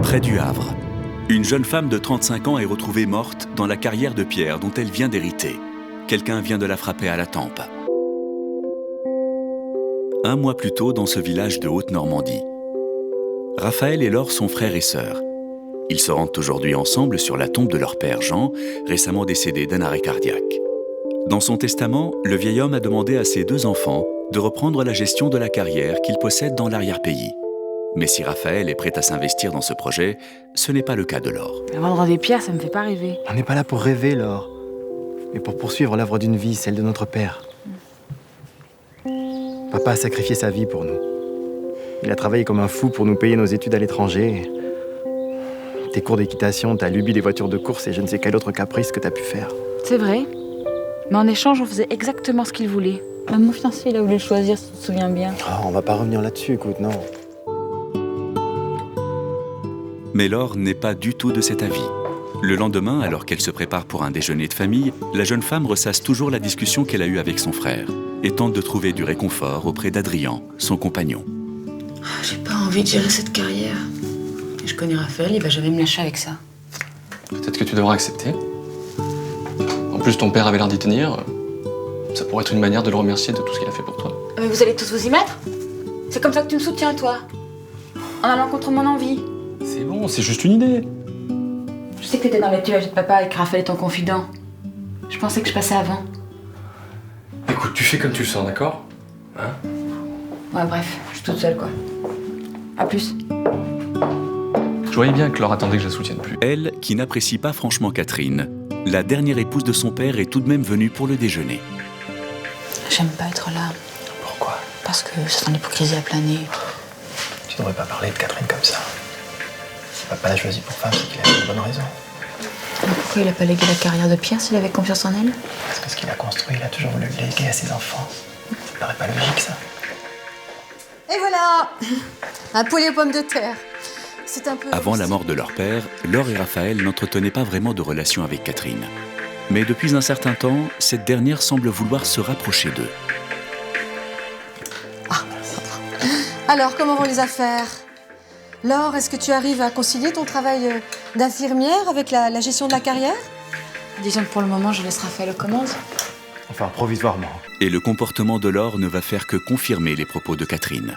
Près du Havre, une jeune femme de 35 ans est retrouvée morte dans la carrière de pierre dont elle vient d'hériter. Quelqu'un vient de la frapper à la tempe. Un mois plus tôt, dans ce village de Haute-Normandie, Raphaël et Laure sont frères et sœurs. Ils se rendent aujourd'hui ensemble sur la tombe de leur père Jean, récemment décédé d'un arrêt cardiaque. Dans son testament, le vieil homme a demandé à ses 2 enfants de reprendre la gestion de la carrière qu'ils possèdent dans l'arrière-pays. Mais si Raphaël est prêt à s'investir dans ce projet, ce n'est pas le cas de Laure. Vendre des pierres, ça me fait pas rêver. On n'est pas là pour rêver, Laure, mais pour poursuivre l'œuvre d'une vie, celle de notre père. Papa a sacrifié sa vie pour nous. Il a travaillé comme un fou pour nous payer nos études à l'étranger. Tes cours d'équitation, ta lubie des voitures de course et je ne sais quel autre caprice que t'as pu faire. C'est vrai. Mais en échange, on faisait exactement ce qu'il voulait. Même mon fiancé, il a voulu le choisir, si tu te souviens bien. Oh, on va pas revenir là-dessus, écoute, non. Mais Laure n'est pas du tout de cet avis. Le lendemain, alors qu'elle se prépare pour un déjeuner de famille, la jeune femme ressasse toujours la discussion qu'elle a eue avec son frère et tente de trouver du réconfort auprès d'Adrien, son compagnon. J'ai pas envie de gérer cette carrière. Je connais Raphaël, il va jamais me lâcher avec ça. Peut-être que tu devras accepter. En plus, ton père avait l'air d'y tenir. Ça pourrait être une manière de le remercier de tout ce qu'il a fait pour toi. Mais vous allez tous vous y mettre? C'est comme ça que tu me soutiens, toi? En allant contre mon envie? C'est bon, c'est juste une idée. Je sais que t'étais dans les tuages de papa et que Raphaël est ton confident. Je pensais que je passais avant. Écoute, tu fais comme tu le sens, d'accord? Hein? Ouais, bref, je suis toute seule, quoi. À plus. Je voyais bien que Laure attendait que je la soutienne plus. Elle, qui n'apprécie pas franchement Catherine, la dernière épouse de son père est tout de même venue pour le déjeuner. J'aime pas être là. Pourquoi? Parce que ça sent l'hypocrisie à plein nez. Tu devrais pas parler de Catherine comme ça. Si papa l'a choisi pour femme, c'est qu'il a une bonne raison. Mais pourquoi il a pas légué la carrière de Pierre s'il avait confiance en elle? Parce que ce qu'il a construit, il a toujours voulu le léguer à ses enfants. Ça paraît pas logique, ça. Et voilà, un poulet aux pommes de terre. C'est un peu... Avant la mort de leur père, Laure et Raphaël n'entretenaient pas vraiment de relation avec Catherine. Mais depuis un certain temps, cette dernière semble vouloir se rapprocher d'eux. Alors, comment vont les affaires? Laure, est-ce que tu arrives à concilier ton travail d'infirmière avec la gestion de la carrière? Disons que pour le moment, je laisse Raphaël aux commandes. Enfin, provisoirement. Et le comportement de Laure ne va faire que confirmer les propos de Catherine.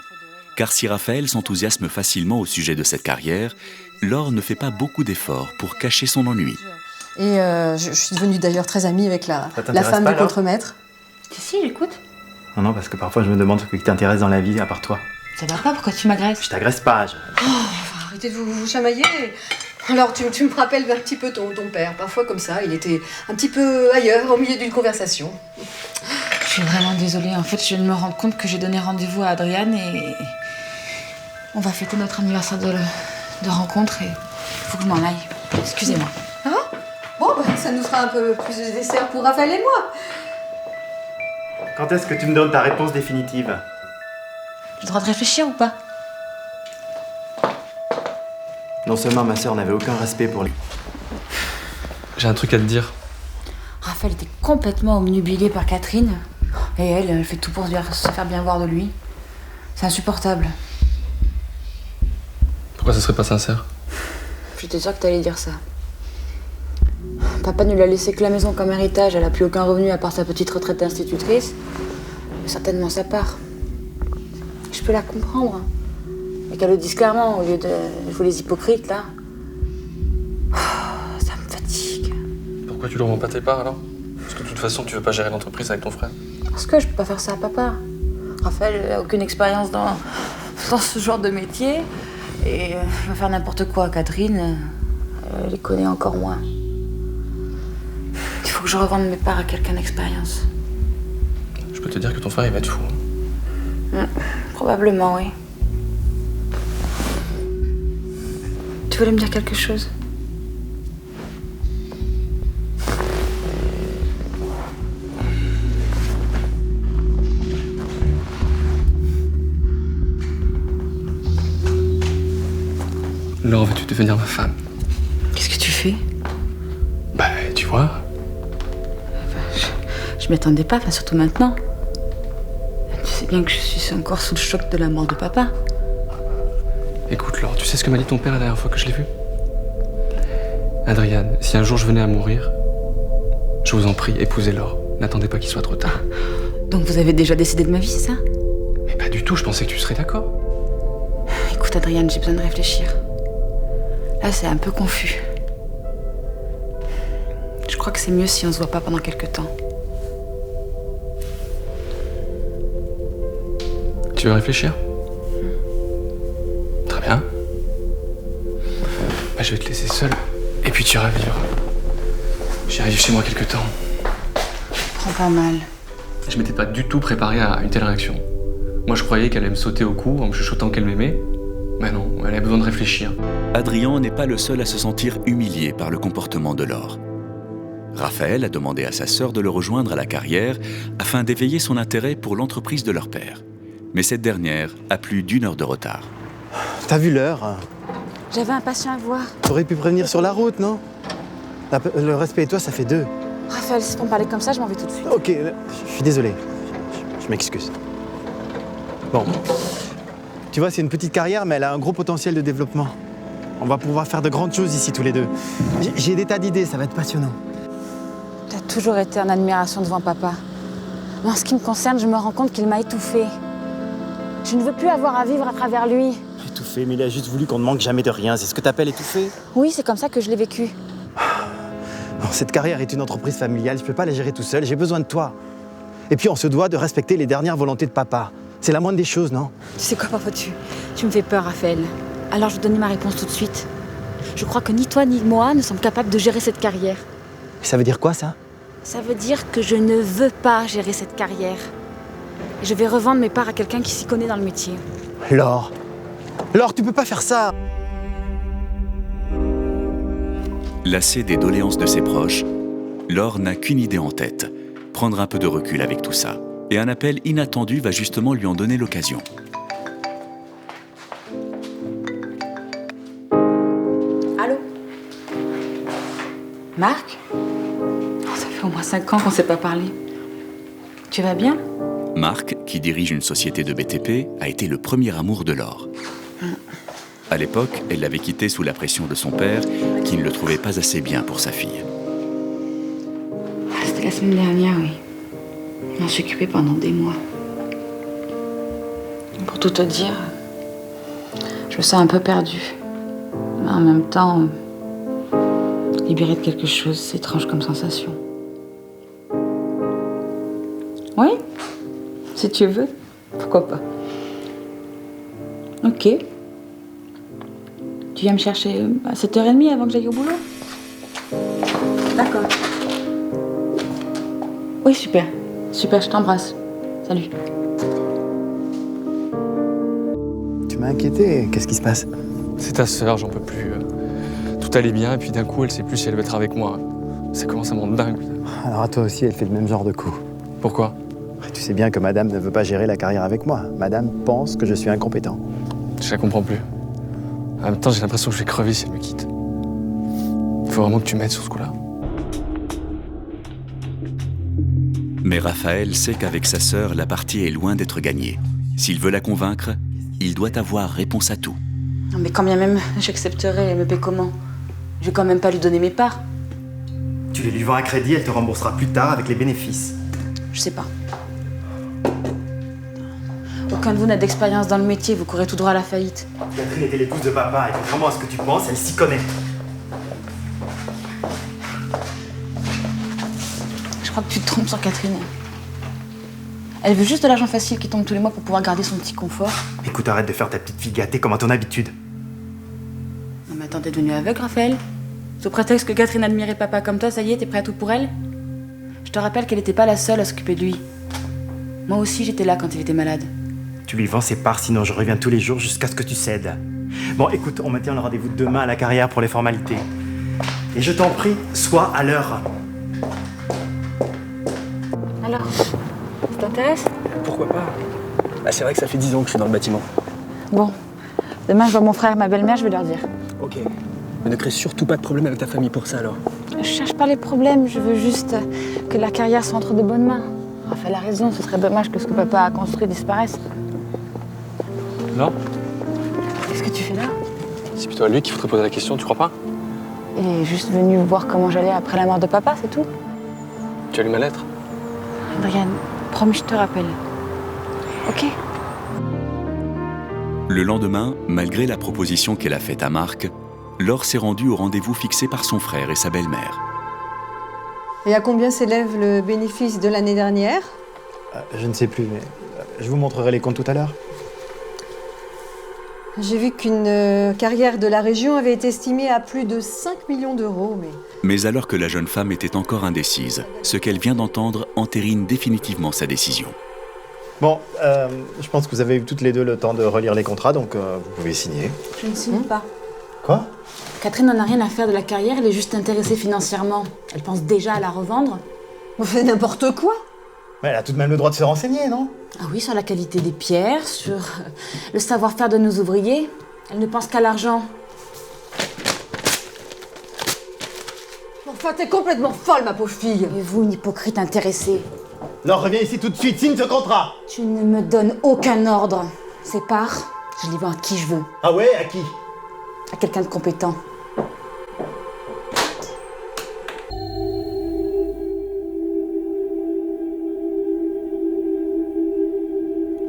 Car si Raphaël s'enthousiasme facilement au sujet de cette carrière, Laure ne fait pas beaucoup d'efforts pour cacher son ennui. Et je suis devenue d'ailleurs très amie avec la femme pas, du Laure contremaître. Si, j'écoute. Non, parce que parfois je me demande ce qui t'intéresse dans la vie, à part toi. Ça va pas, pourquoi tu m'agresses? Je t'agresse pas, Arrêtez de vous chamailler. Alors, tu me rappelles un petit peu ton père. Parfois, comme ça, il était un petit peu ailleurs, au milieu d'une conversation. Je suis vraiment désolée. En fait, je viens de me rendre compte que j'ai donné rendez-vous à Adriane et... on va fêter notre anniversaire de rencontre et il faut que je m'en aille. Excusez-moi. Ah bon, ça nous fera un peu plus de dessert pour Raphaël et moi. Quand est-ce que tu me donnes ta réponse définitive? J'ai le droit de réfléchir ou pas? Non seulement ma sœur n'avait aucun respect pour lui. J'ai un truc à te dire. Raphaël était complètement obnubilé par Catherine. Et elle fait tout pour se faire bien voir de lui. C'est insupportable. Pourquoi ça serait pas sincère? J'étais sûre que t'allais dire ça. Papa ne lui a laissé que la maison comme héritage. Elle a plus aucun revenu à part sa petite retraite d'institutrice. Certainement sa part. Je peux la comprendre. Et qu'elle le dise clairement au lieu de jouer les hypocrites, là. Ça me fatigue. Pourquoi tu leur rends pas tes parts alors? Parce que de toute façon, tu veux pas gérer l'entreprise avec ton frère. Parce que je peux pas faire ça à papa. Raphaël n'a aucune expérience dans ce genre de métier. Et va faire n'importe quoi. Catherine, elle les connaît encore moins. Il faut que je revende mes parts à quelqu'un d'expérience. Je peux te dire que ton frère, il va être fou. Probablement, oui. Tu voulais me dire quelque chose? Laure, veux-tu devenir ma femme? Qu'est-ce que tu fais? Bah, tu vois. Je m'y attendais pas, enfin, surtout maintenant. sais bien que je suis encore sous le choc de la mort de papa. Écoute, Laure, tu sais ce que m'a dit ton père la dernière fois que je l'ai vu? Adriane, si un jour je venais à mourir, je vous en prie, épousez Laure. N'attendez pas qu'il soit trop tard. Donc vous avez déjà décidé de ma vie, c'est ça? Mais pas du tout, je pensais que tu serais d'accord. Écoute, Adriane, j'ai besoin de réfléchir. Là, c'est un peu confus. Je crois que c'est mieux si on se voit pas pendant quelque temps. Tu veux réfléchir? Très bien. Bah, je vais te laisser seule, et puis tu iras vivre. J'arrive chez moi quelque temps. Prends pas mal. Je m'étais pas du tout préparé à une telle réaction. Moi, je croyais qu'elle allait me sauter au cou en me chuchotant qu'elle m'aimait. Mais non, elle avait besoin de réfléchir. Adrien n'est pas le seul à se sentir humilié par le comportement de Laure. Raphaël a demandé à sa sœur de le rejoindre à la carrière afin d'éveiller son intérêt pour l'entreprise de leur père. Mais cette dernière a plus d'1 heure de retard. T'as vu l'heure? J'avais un patient à voir. T'aurais pu prévenir sur la route, non? Le respect et toi, ça fait 2. Raphaël, si on parlait comme ça, je m'en vais tout de suite. Ok, je suis désolé. Je m'excuse. Bon. Tu vois, c'est une petite carrière, mais elle a un gros potentiel de développement. On va pouvoir faire de grandes choses ici, tous les deux. J'ai des tas d'idées, ça va être passionnant. T'as toujours été en admiration devant papa. Mais en ce qui me concerne, je me rends compte qu'il m'a étouffée. Je ne veux plus avoir à vivre à travers lui. Étouffé, mais il a juste voulu qu'on ne manque jamais de rien. C'est ce que t'appelles étouffé? Oui, c'est comme ça que je l'ai vécu. Non, cette carrière est une entreprise familiale, je peux pas la gérer tout seul, j'ai besoin de toi. Et puis on se doit de respecter les dernières volontés de papa. C'est la moindre des choses, non? Tu sais quoi, papa, tu me fais peur, Raphaël. Alors je vais donner ma réponse tout de suite. Je crois que ni toi ni moi ne sommes capables de gérer cette carrière. Ça veut dire quoi, ça? Ça veut dire que je ne veux pas gérer cette carrière. Et je vais revendre mes parts à quelqu'un qui s'y connaît dans le métier. Laure, tu peux pas faire ça! Lassée des doléances de ses proches, Laure n'a qu'une idée en tête, prendre un peu de recul avec tout ça. Et un appel inattendu va justement lui en donner l'occasion. Allô? Marc? Ça fait au moins 5 ans qu'on ne s'est pas parlé. Tu vas bien? Marc, qui dirige une société de BTP, a été le premier amour de Laure. À l'époque, elle l'avait quitté sous la pression de son père, qui ne le trouvait pas assez bien pour sa fille. C'était la semaine dernière, oui. Je m'en suis occupée pendant des mois. Pour tout te dire, je me sens un peu perdue. Mais en même temps, libérée de quelque chose, c'est étrange comme sensation. Oui, si tu veux, pourquoi pas. Ok. Tu viens me chercher à 7h30 avant que j'aille au boulot? D'accord. Oui, super. Super, je t'embrasse. Salut. Tu m'as inquiété, qu'est-ce qui se passe? C'est ta sœur, j'en peux plus. Tout allait bien, et puis d'un coup, elle sait plus si elle veut être avec moi. Ça commence à me rendre dingue. Alors à toi aussi, elle fait le même genre de coup. Pourquoi? Tu sais bien que madame ne veut pas gérer la carrière avec moi. Madame pense que je suis incompétent. Je la comprends plus. En même temps, j'ai l'impression que je vais crever si elle me quitte. Il faut vraiment que tu m'aides sur ce coup-là. Mais Raphaël sait qu'avec sa sœur, la partie est loin d'être gagnée. S'il veut la convaincre, il doit avoir réponse à tout. Non, mais quand bien même j'accepterai, elle me paie comment? Je vais quand même pas lui donner mes parts. Tu les lui vends à crédit, elle te remboursera plus tard avec les bénéfices. Je sais pas. Aucun de vous n'a d'expérience dans le métier, vous courez tout droit à la faillite. Catherine était l'épouse de papa, et contrairement à ce que tu penses, elle s'y connaît. Je crois que tu te trompes sur Catherine. Elle veut juste de l'argent facile qui tombe tous les mois pour pouvoir garder son petit confort. Écoute, arrête de faire ta petite fille gâtée comme à ton habitude. Non mais attends, t'es devenue aveugle, Raphaël? Sous prétexte que Catherine admirait papa comme toi, ça y est, t'es prêt à tout pour elle? Je te rappelle qu'elle n'était pas la seule à s'occuper de lui. Moi aussi, j'étais là quand il était malade. Tu lui vends ses parts, sinon je reviens tous les jours jusqu'à ce que tu cèdes. Bon, écoute, on maintient le rendez-vous de demain à la carrière pour les formalités. Et je t'en prie, sois à l'heure. Alors, ça t'intéresse? Pourquoi pas? Bah, c'est vrai que ça fait 10 ans que je suis dans le bâtiment. Bon, demain je vois mon frère et ma belle-mère, je vais leur dire. Ok. Mais ne crée surtout pas de problème avec ta famille pour ça alors. Je cherche pas les problèmes, je veux juste que la carrière soit entre de bonnes mains. Raphaël a raison, ce serait dommage que ce que papa a construit disparaisse. Non? Qu'est-ce que tu fais là? C'est plutôt à lui qu'il faudrait poser la question, tu crois pas? Il est juste venu voir comment j'allais après la mort de papa, c'est tout. Tu as lu ma lettre? Adrienne, promis, je te rappelle. Ok? Le lendemain, malgré la proposition qu'elle a faite à Marc, Laure s'est rendue au rendez-vous fixé par son frère et sa belle-mère. Et à combien s'élève le bénéfice de l'année dernière? Je ne sais plus, mais je vous montrerai les comptes tout à l'heure. J'ai vu qu'une carrière de la région avait été estimée à plus de 5 millions d'euros, mais... Mais alors que la jeune femme était encore indécise, ce qu'elle vient d'entendre entérine définitivement sa décision. Bon, je pense que vous avez eu toutes les deux le temps de relire les contrats, donc vous pouvez signer. Je ne signe pas. Quoi? Catherine n'en a rien à faire de la carrière, elle est juste intéressée financièrement. Elle pense déjà à la revendre. On fait n'importe quoi. Mais elle a tout de même le droit de se renseigner, non? Ah oui, sur la qualité des pierres, sur le savoir-faire de nos ouvriers. Elle ne pense qu'à l'argent. Enfin, t'es complètement folle, ma pauvre fille. Et vous, une hypocrite intéressée. Laure, reviens ici tout de suite, signe ce contrat! Tu ne me donnes aucun ordre. Ces parts, je les vends à qui je veux. Ah ouais, à qui? À quelqu'un de compétent.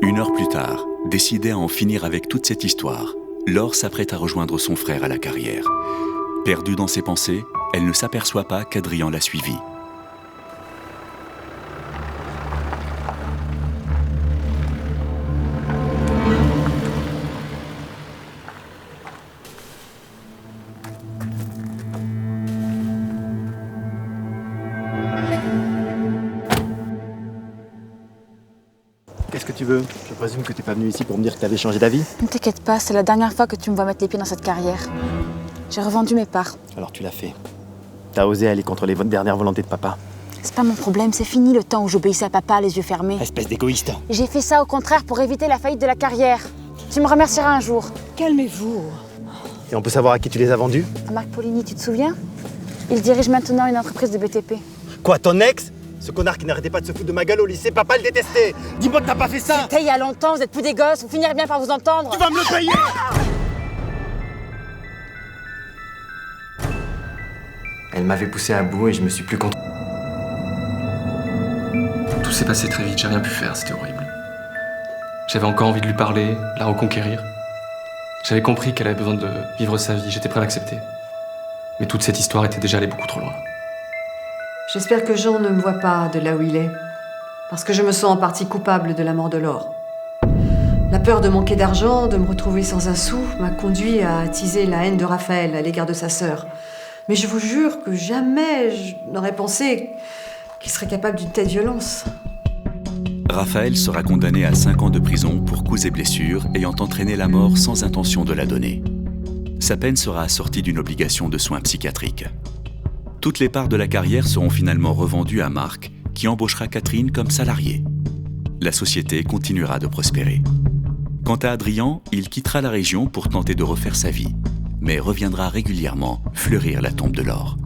Une heure plus tard, décidée à en finir avec toute cette histoire, Laure s'apprête à rejoindre son frère à la carrière. Perdue dans ses pensées, elle ne s'aperçoit pas qu'Adrien l'a suivie. Qu'est-ce que tu veux? Je présume que t'es pas venu ici pour me dire que t'avais changé d'avis? Ne t'inquiète pas, c'est la dernière fois que tu me vois mettre les pieds dans cette carrière. J'ai revendu mes parts. Alors tu l'as fait. T'as osé aller contre les dernières volontés de papa. C'est pas mon problème, c'est fini le temps où j'obéissais à papa les yeux fermés. Espèce d'égoïste. J'ai fait ça au contraire pour éviter la faillite de la carrière. Tu me remercieras un jour. Calmez-vous. Et on peut savoir à qui tu les as vendus? À Marc Paulini, tu te souviens? Il dirige maintenant une entreprise de BTP. Quoi, ton ex? Ce connard qui n'arrêtait pas de se foutre de ma gueule au lycée, papa le détestait. Dis-moi que t'as pas fait ça. C'était il y a longtemps, vous êtes plus des gosses, vous finirez bien par vous entendre. Tu vas me le payer. Elle m'avait poussé à bout et je me suis plus content. Tout s'est passé très vite, j'ai rien pu faire, c'était horrible. J'avais encore envie de lui parler, la reconquérir. J'avais compris qu'elle avait besoin de vivre sa vie, j'étais prêt à l'accepter. Mais toute cette histoire était déjà allée beaucoup trop loin. J'espère que Jean ne me voit pas de là où il est. Parce que je me sens en partie coupable de la mort de Laure. La peur de manquer d'argent, de me retrouver sans un sou, m'a conduit à attiser la haine de Raphaël à l'égard de sa sœur. Mais je vous jure que jamais je n'aurais pensé qu'il serait capable d'une telle violence. Raphaël sera condamné à 5 ans de prison pour coups et blessures ayant entraîné la mort sans intention de la donner. Sa peine sera assortie d'une obligation de soins psychiatriques. Toutes les parts de la carrière seront finalement revendues à Marc, qui embauchera Catherine comme salariée. La société continuera de prospérer. Quant à Adrien, il quittera la région pour tenter de refaire sa vie, mais reviendra régulièrement fleurir la tombe de Laure.